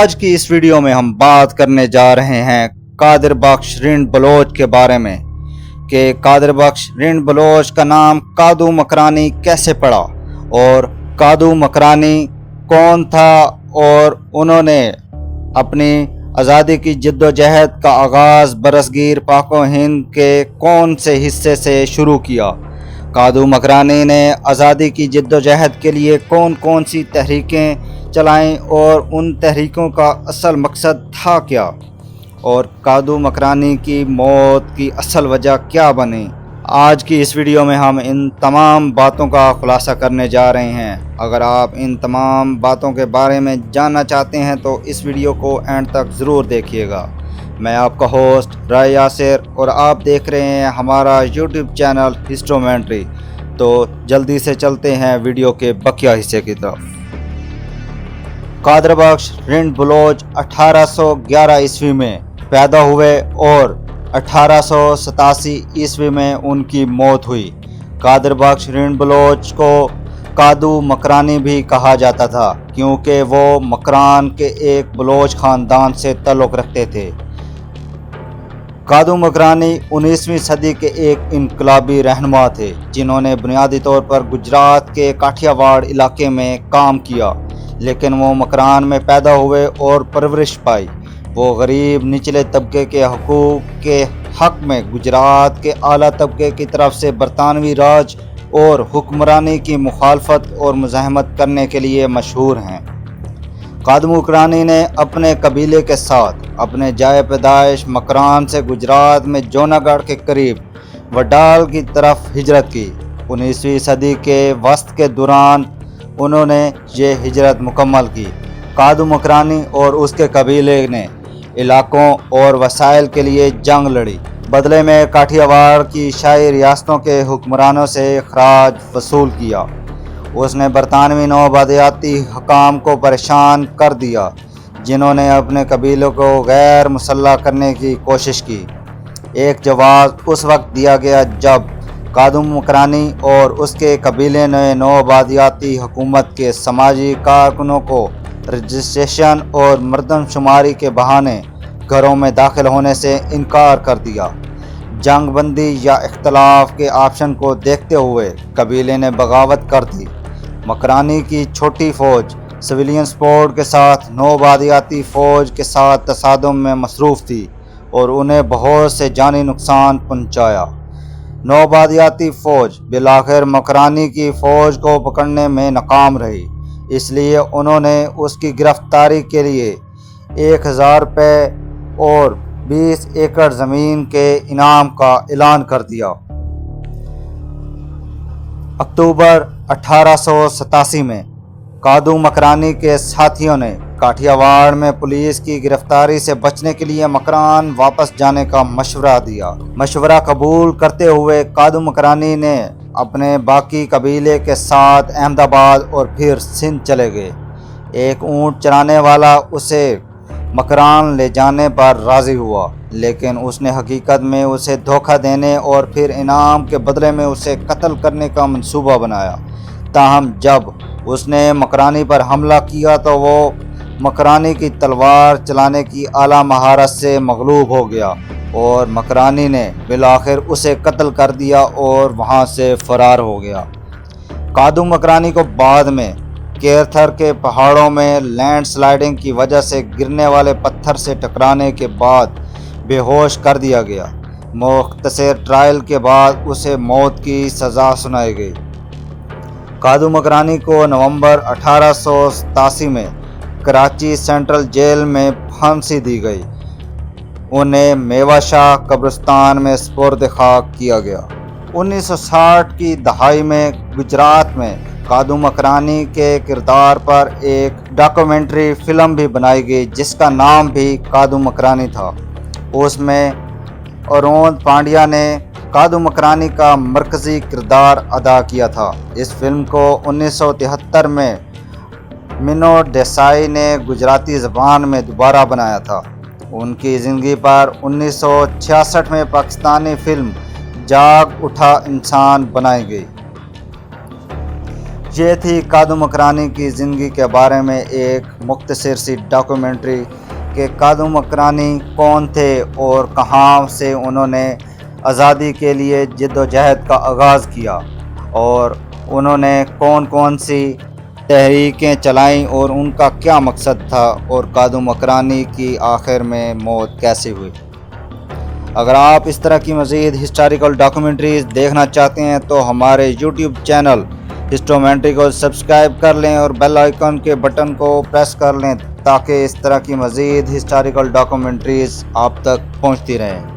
آج کی اس ویڈیو میں ہم بات کرنے جا رہے ہیں قادر بخش رند بلوچ کے بارے میں کہ قادر بخش رند بلوچ کا نام کادو مکرانی کیسے پڑا اور کادو مکرانی کون تھا اور انہوں نے اپنی آزادی کی جد و جہد کا آغاز برصغیر پاک و ہند کے کون سے حصے سے شروع کیا۔ کادو مکرانی نے آزادی کی جد و جہد کے لیے کون کون سی تحریکیں چلائیں اور ان تحریکوں کا اصل مقصد تھا کیا، اور کادو مکرانی کی موت کی اصل وجہ کیا بنی۔ آج کی اس ویڈیو میں ہم ان تمام باتوں کا خلاصہ کرنے جا رہے ہیں۔ اگر آپ ان تمام باتوں کے بارے میں جاننا چاہتے ہیں تو اس ویڈیو کو اینڈ تک ضرور دیکھیے گا۔ میں آپ کا ہوسٹ رائے یاسر اور آپ دیکھ رہے ہیں ہمارا یوٹیوب چینل ہسٹومنٹری۔ تو جلدی سے چلتے ہیں ویڈیو کے بقیہ حصے کی طرف۔ قادر بخش رند بلوچ 1811 عیسوی میں پیدا ہوئے اور 1887 عیسوی میں ان کی موت ہوئی۔ قادر بخش رند بلوچ کو کادو مکرانی بھی کہا جاتا تھا کیونکہ وہ مکران کے ایک بلوچ خاندان سے تعلق رکھتے تھے۔ کادو مکرانی 19ویں صدی کے ایک انقلابی رہنما تھے جنہوں نے بنیادی طور پر گجرات کے کاٹھیا واڑ علاقے میں کام کیا، لیکن وہ مکران میں پیدا ہوئے اور پرورش پائی۔ وہ غریب نچلے طبقے کے حقوق کے حق میں گجرات کے اعلیٰ طبقے کی طرف سے برطانوی راج اور حکمرانی کی مخالفت اور مزاحمت کرنے کے لیے مشہور ہیں۔ کادو مکرانی نے اپنے قبیلے کے ساتھ اپنے جائے پیدائش مکران سے گجرات میں جوناگڑھ کے قریب وڈال کی طرف ہجرت کی۔ 19ویں صدی کے وسط کے دوران انہوں نے یہ ہجرت مکمل کی۔ کادو مکرانی اور اس کے قبیلے نے علاقوں اور وسائل کے لیے جنگ لڑی، بدلے میں کاٹھیا واڑ کی شاہی ریاستوں کے حکمرانوں سے خراج وصول کیا۔ اس نے برطانوی نوآبادیاتی حکام کو پریشان کر دیا جنہوں نے اپنے قبیلوں کو غیر مسلح کرنے کی کوشش کی۔ ایک جواز اس وقت دیا گیا جب کادو مکرانی اور اس کے قبیلے نے نوآبادیاتی حکومت کے سماجی کارکنوں کو رجسٹریشن اور مردم شماری کے بہانے گھروں میں داخل ہونے سے انکار کر دیا۔ جنگ بندی یا اختلاف کے آپشن کو دیکھتے ہوئے قبیلے نے بغاوت کر دی۔ مکرانی کی چھوٹی فوج سویلین سپورٹ کے ساتھ نوآبادیاتی فوج کے ساتھ تصادم میں مصروف تھی اور انہیں بہت سے جانی نقصان پہنچایا۔ نوآبادیاتی فوج بالآخر مکرانی کی فوج کو پکڑنے میں ناکام رہی، اس لیے انہوں نے اس کی گرفتاری کے لیے 1000 روپے اور 20 ایکڑ زمین کے انعام کا اعلان کر دیا۔ اکتوبر 1887 میں کادو مکرانی کے ساتھیوں نے کاٹھیا واڑ میں پولیس کی گرفتاری سے بچنے کے لیے مکران واپس جانے کا مشورہ دیا۔ مشورہ قبول کرتے ہوئے کادو مکرانی نے اپنے باقی قبیلے کے ساتھ احمد آباد اور پھر سندھ چلے گئے۔ ایک اونٹ چرانے والا اسے مکران لے جانے پر راضی ہوا، لیکن اس نے حقیقت میں اسے دھوکہ دینے اور پھر انعام کے بدلے میں اسے قتل کرنے کا منصوبہ بنایا۔ تاہم جب اس نے مکرانی پر حملہ کیا تو وہ مکرانی کی تلوار چلانے کی اعلیٰ مہارت سے مغلوب ہو گیا اور مکرانی نے بالآخر اسے قتل کر دیا اور وہاں سے فرار ہو گیا۔ کادو مکرانی کو بعد میں کیرتھر کے پہاڑوں میں لینڈ سلائڈنگ کی وجہ سے گرنے والے پتھر سے ٹکرانے کے بعد بے ہوش کر دیا گیا۔ مختصر ٹرائل کے بعد اسے موت کی سزا سنائی گئی۔ کادو مکرانی کو نومبر 1887 میں کراچی سینٹرل جیل میں پھانسی دی گئی۔ انہیں میوہ شاہ قبرستان میں سپرد خاک کیا گیا۔ 1960 کی دہائی میں گجرات میں کادو مکرانی کے کردار پر ایک ڈاکومنٹری فلم بھی بنائی گئی جس کا نام بھی کادو مکرانی تھا۔ اس میں اروند پانڈیا نے کادو مکرانی کا مرکزی کردار ادا کیا تھا۔ اس فلم کو 1973 میں منو دیسائی نے گجراتی زبان میں دوبارہ بنایا تھا۔ ان کی زندگی پر 1966 میں پاکستانی فلم جاگ اٹھا انسان بنائی گئی۔ یہ تھی کاظم مکرانی کی زندگی کے بارے میں ایک مختصر سی ڈاکومنٹری کہ کاظم مکرانی کون تھے اور کہاں سے انہوں نے آزادی کے لیے جد و جہد کا آغاز کیا اور انہوں نے کون کون سی تحریکیں چلائیں اور ان کا کیا مقصد تھا اور کاظم مکرانی کی آخر میں موت کیسے ہوئی۔ اگر آپ اس طرح کی مزید ہسٹوریکل ڈاکومنٹریز دیکھنا چاہتے ہیں تو ہمارے یوٹیوب چینل ہسٹومنٹری کو سبسکرائب کر لیں اور بیل آئیکن کے بٹن کو پریس کر لیں تاکہ اس طرح کی مزید ہسٹوریکل ڈاکومنٹریز آپ تک پہنچتی رہیں۔